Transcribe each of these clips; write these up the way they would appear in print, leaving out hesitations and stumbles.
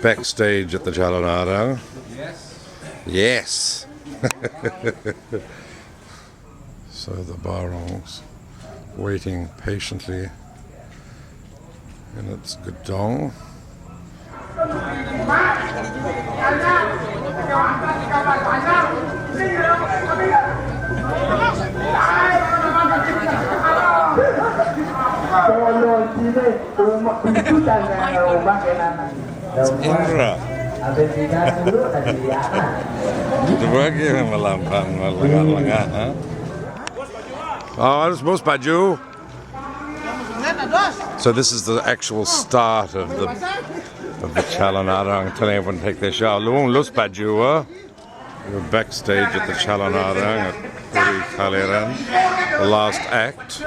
backstage at the Calonarang. Yes. So the barongs waiting patiently in its gudong. It's Indra. Itu bagi yang melampang lengah-lengah, ha? Oh, it's most baju. So this is the actual start of the Calonarang. Telling everyone to take their shower. Luong lus baju. We're backstage at the Calonarang at Calonarang, the last act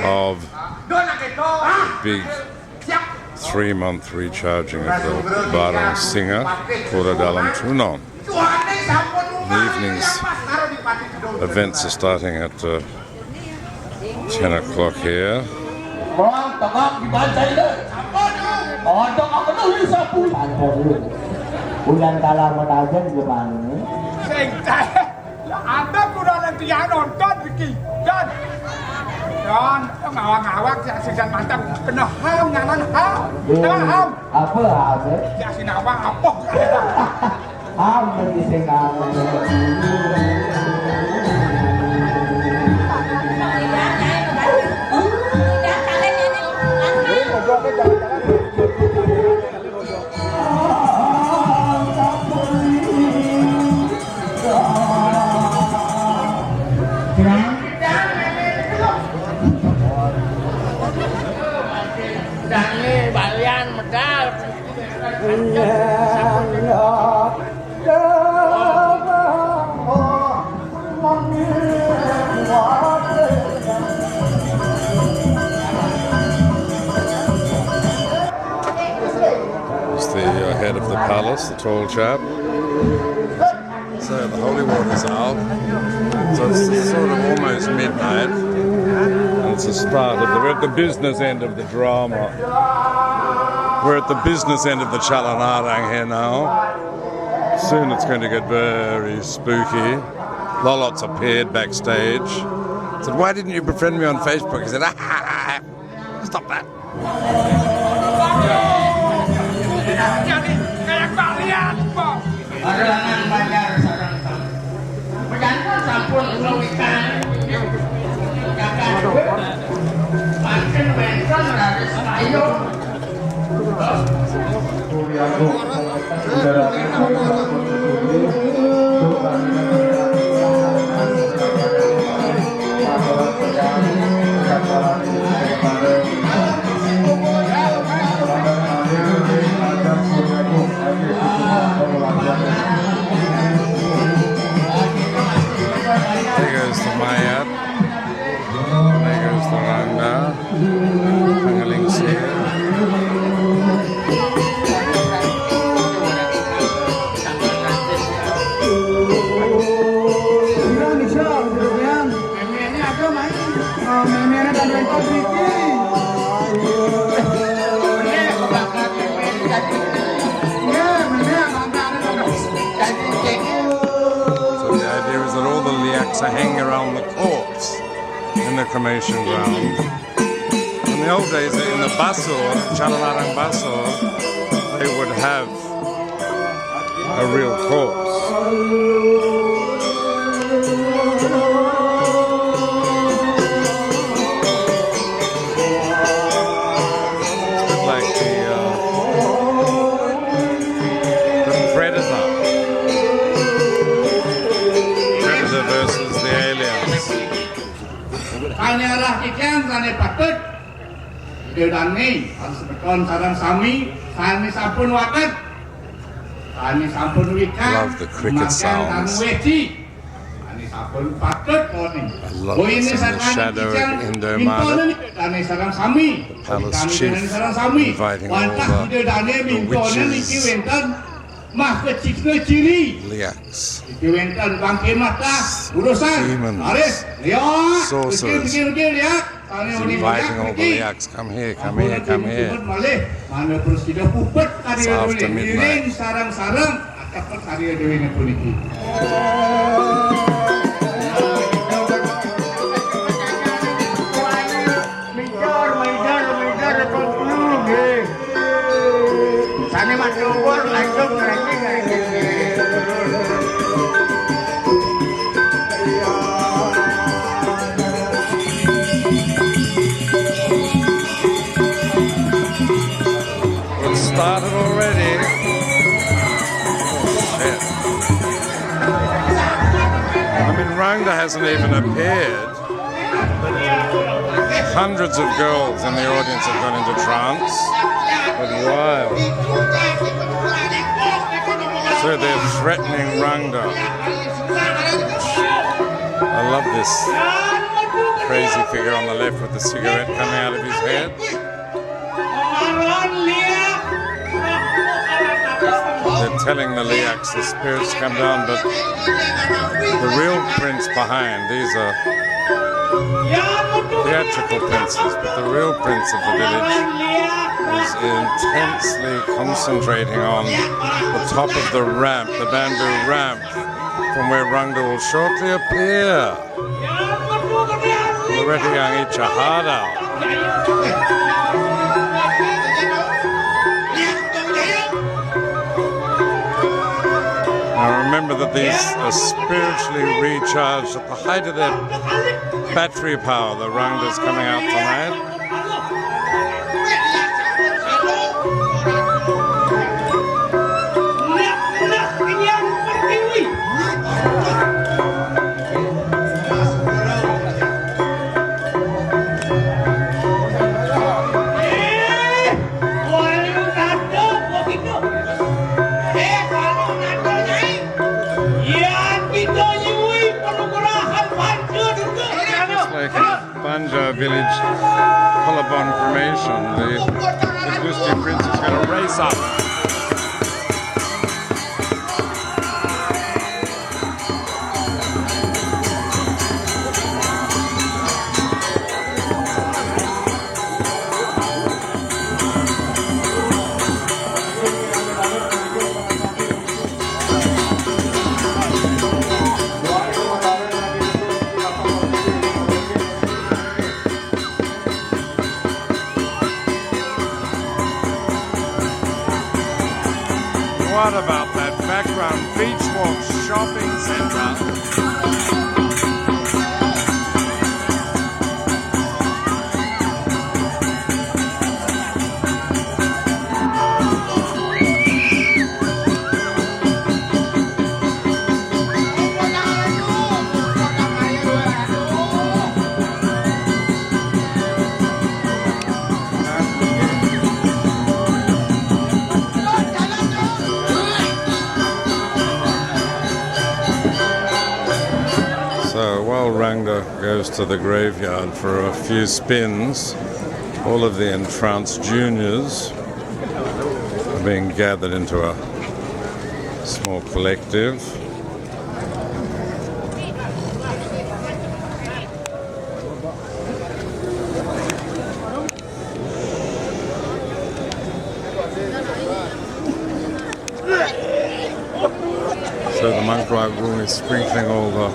of the big 3-month recharging of the Barong singer, Kuta dalam Tunon. The evening's events are starting at 10 o'clock here. Anda kurang nanti yang nonton begini, dan ngawak sedang mantap kena ham nyaman ham, ham. Apa ham? Ya si nawang apa? Ham nanti sedang. It's the head of the palace, the tall chap. So the holy water's out. So it's sort of almost midnight. And it's the start of we're at the business end of the drama. We're at the business end of the Calonarang here now. Soon it's going to get very spooky. Lolots appeared backstage. I said, why didn't you befriend me on Facebook? He said, stop that. There goes the Mayat. There goes the Ranga. Pangaling's here. Are hanging around the corpse in the cremation ground. In the old days, in the basur, Calonarang basur, they would have a real corpse. It's a bit like the Predator. Versus the aliens. Hanyalah ikan sana patut. Dia dani harus berkon sarang sami, kami sampun wakat, kami sampun wikan. Love the cricket sounds. Kami sampun patut koni. I love this in the shadow of Indomada. Kami sarang sami. The palace chief inviting all the witches. Mah kecil ciri. Liaks. Diwenten bangke mata urusan. Demons. Aris, lihat. Sorcerers. Begini lihat. He's inviting all the liaks, come here, come here, come here. It's after midnight. It started already. Shit. I mean, Rangda hasn't even appeared. Hundreds of girls in the audience have gone into trance. But wild. So they're threatening Rangda. I love this crazy figure on the left with the cigarette coming out of his head. They're telling the liaks the spirits come down, but the real prince behind, these are theatrical princes, but the real prince of the village is intensely concentrating on the top of the ramp, the bamboo ramp, from where Rangda will shortly appear. Loretta Young, eat your heart out. Now remember that these are spiritually recharged at the height of their battery power. The Rangda's coming out tonight. Banja village collarbone formation. The Gusti prince is going to race up. What about that background beach walk shopping centre? So while Rangda goes to the graveyard for a few spins, all of the entranced juniors are being gathered into a small collective. So the monk right room is sprinkling all the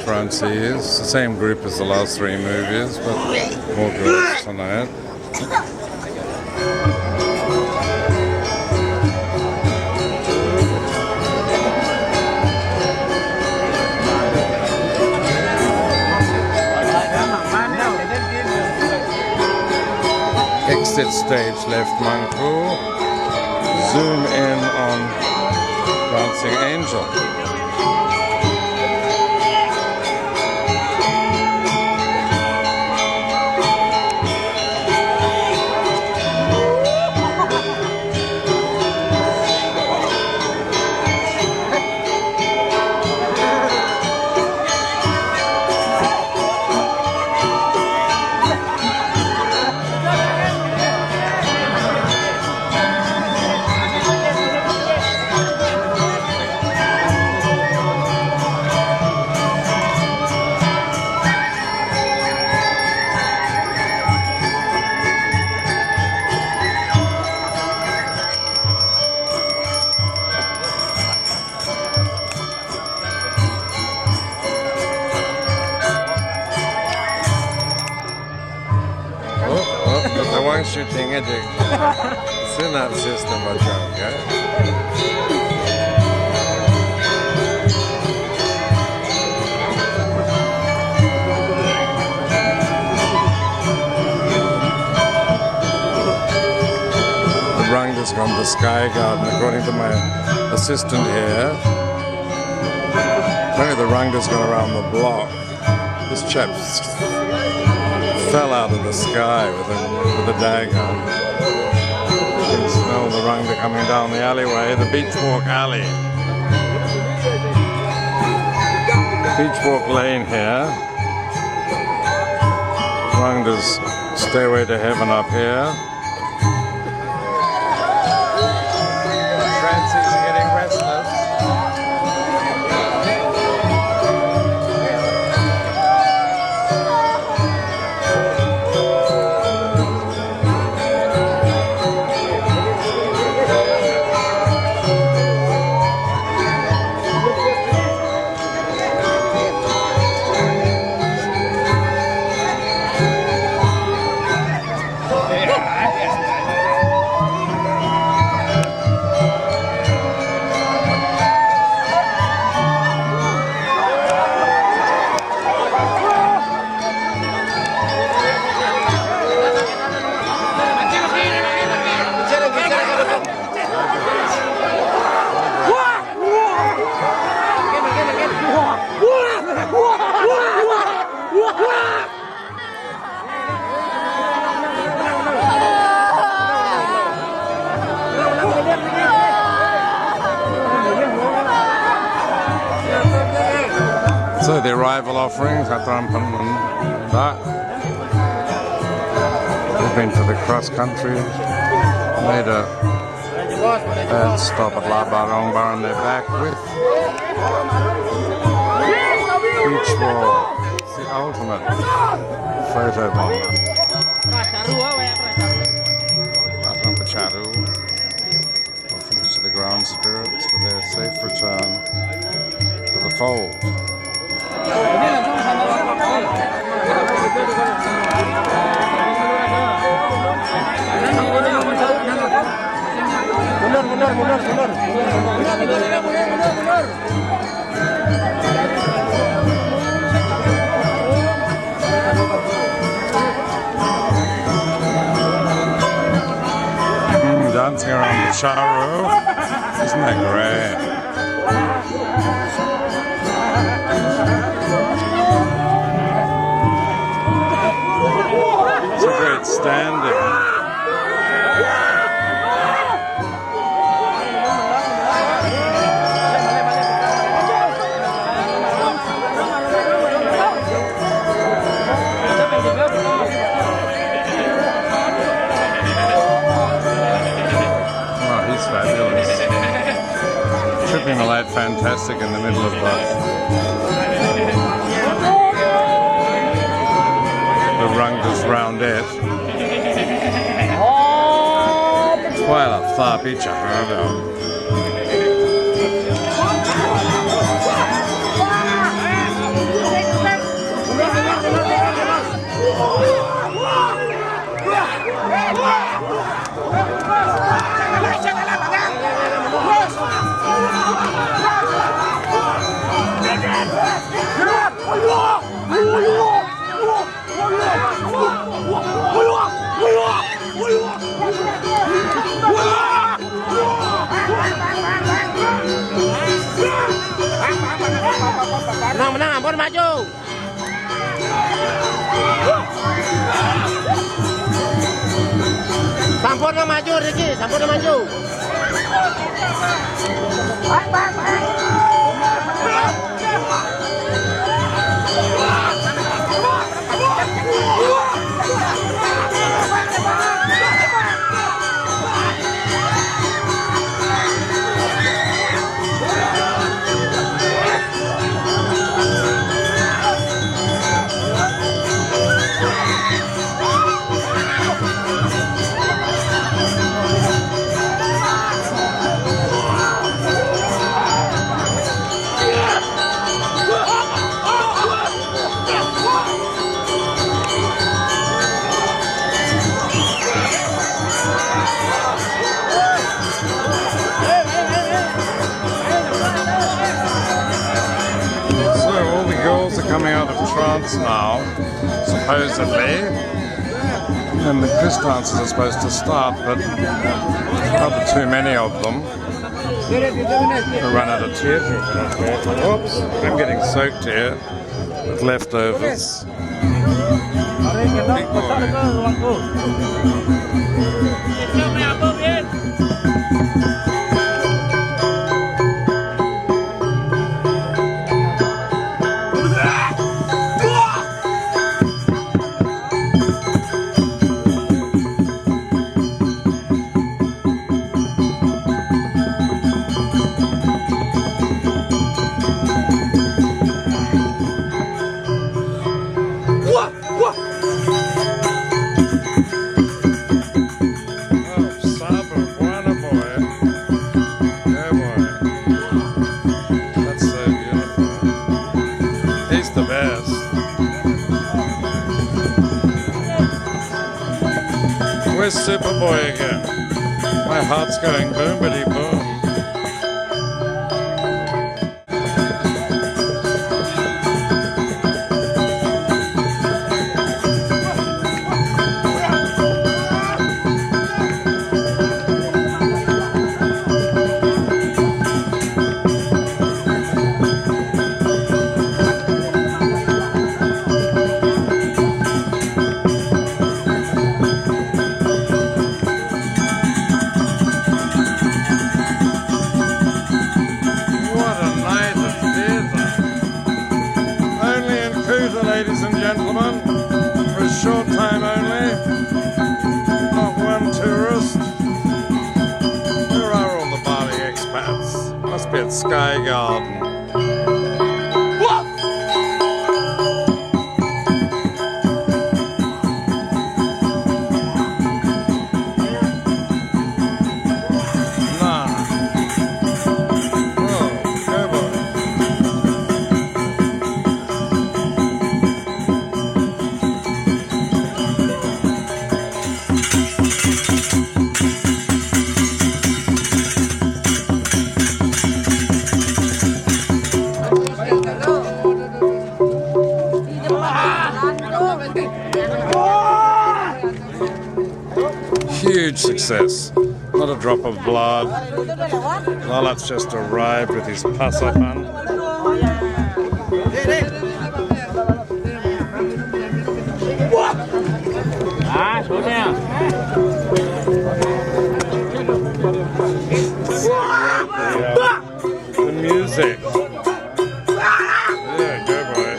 trancees, the same group as the last three movies, but more girls tonight. Exit stage left Manku. Zoom in on Dancing Angel. orang syuting aja. Sunat sistem macam ya. The Ranga's gone to Sky Garden, according to my assistant here. Apparently the Ranga's gone around the block. This chap fell out of the sky with a dagger. You can smell the Ranga coming down the alleyway, the Beach Walk alley. Beach Walk lane here. Ranga's Stairway to Heaven up here. Francis are getting restless. So the arrival offerings, they've been to the cross country, made a bad stop at La Barong Bar and they're back with Beach Walk. It's the ultimate photo bomber. Welcome to Charu. Offerings to the ground spirits for their safe return to the fold. Dancing around the Charu. Isn't that great? It's a great standing. Oh, he's fabulous. Tripping the light fantastic in the middle of the Ranga's roundette. While a far beach Menang, ampun maju. Sampurna maju, Riki, sampurna maju. coming out of trance now, supposedly. And the quiz dances are supposed to start, but rather too many of them. We'll run out of theatre. Oops, I'm getting soaked here with leftovers. Big boy. Where's Superboy again? My heart's going boom-bitty boom. Kuta, ladies and gentlemen, for a short time only. Not one tourist. Where are all the Bali expats? Must be at Sky Garden. Huge success. Not a drop of blood. Lalat's just arrived with his pasapan. The music. Yeah, go boy.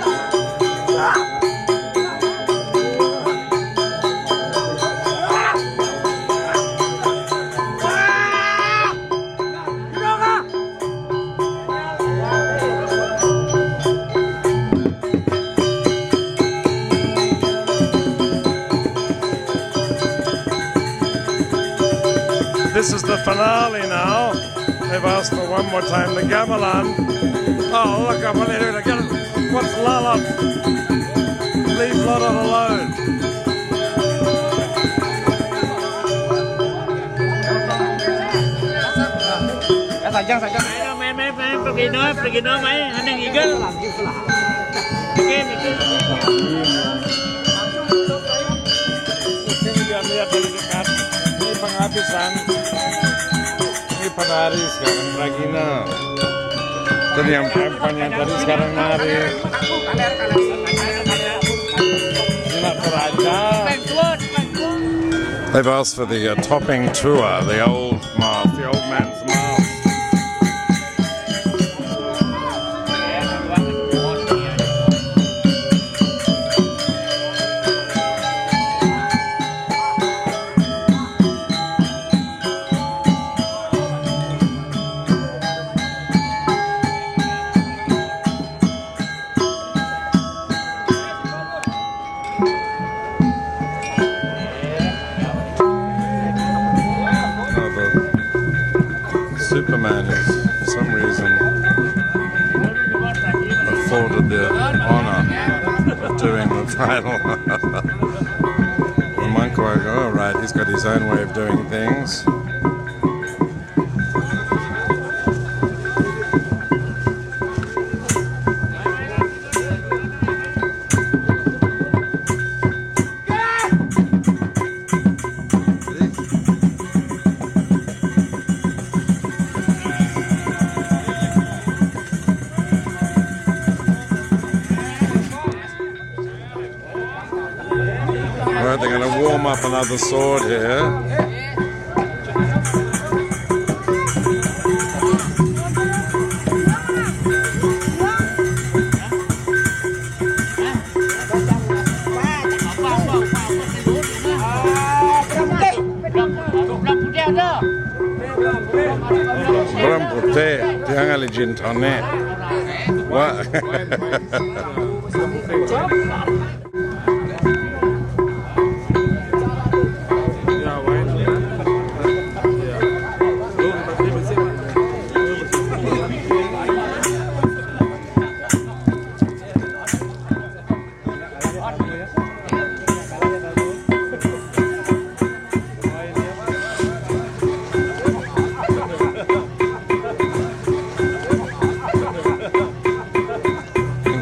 This is the finale now. They've asked for one more time. The gamelan. Oh, look up. What are they doing? What's Lalat? Leave Lalat alone. Pergi no mai, ada ngigel. Oke, Lihat dari dekat. Ini penghabisan. Ini penari sekarang Ragina. Jadi yang perempuan tadi sekarang nari. Nak teraja. They've asked for the topping tour, the old mask, the old man's mask. Superman is, for some reason, afforded the honor of doing the title. And Manko, I go, oh, right, he's got his own way of doing things. Alright, they're going to warm up another sword here. Beram putih, jangan kali gin tonic. What?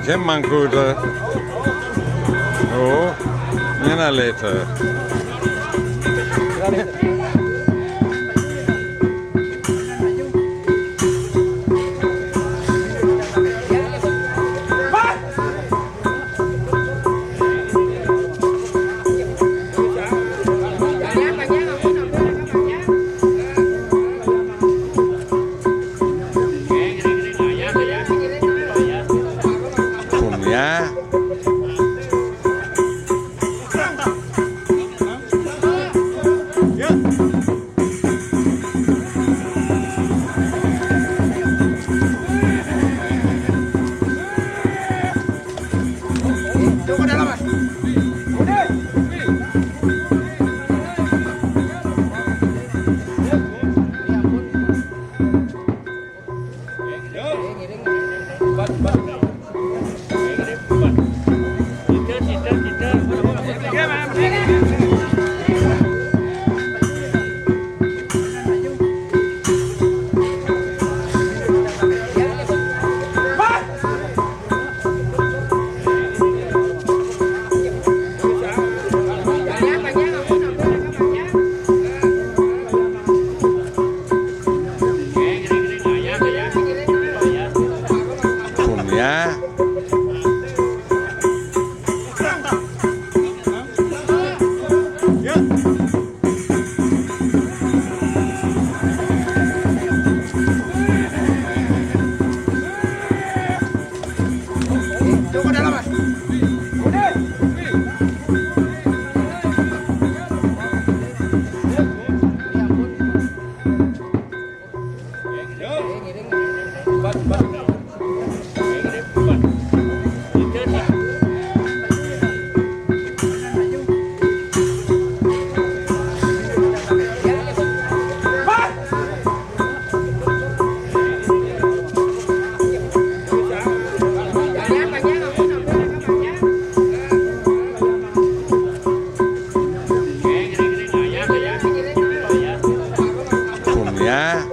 Kemman Kuta. Oh, yana later. Ya. Ya.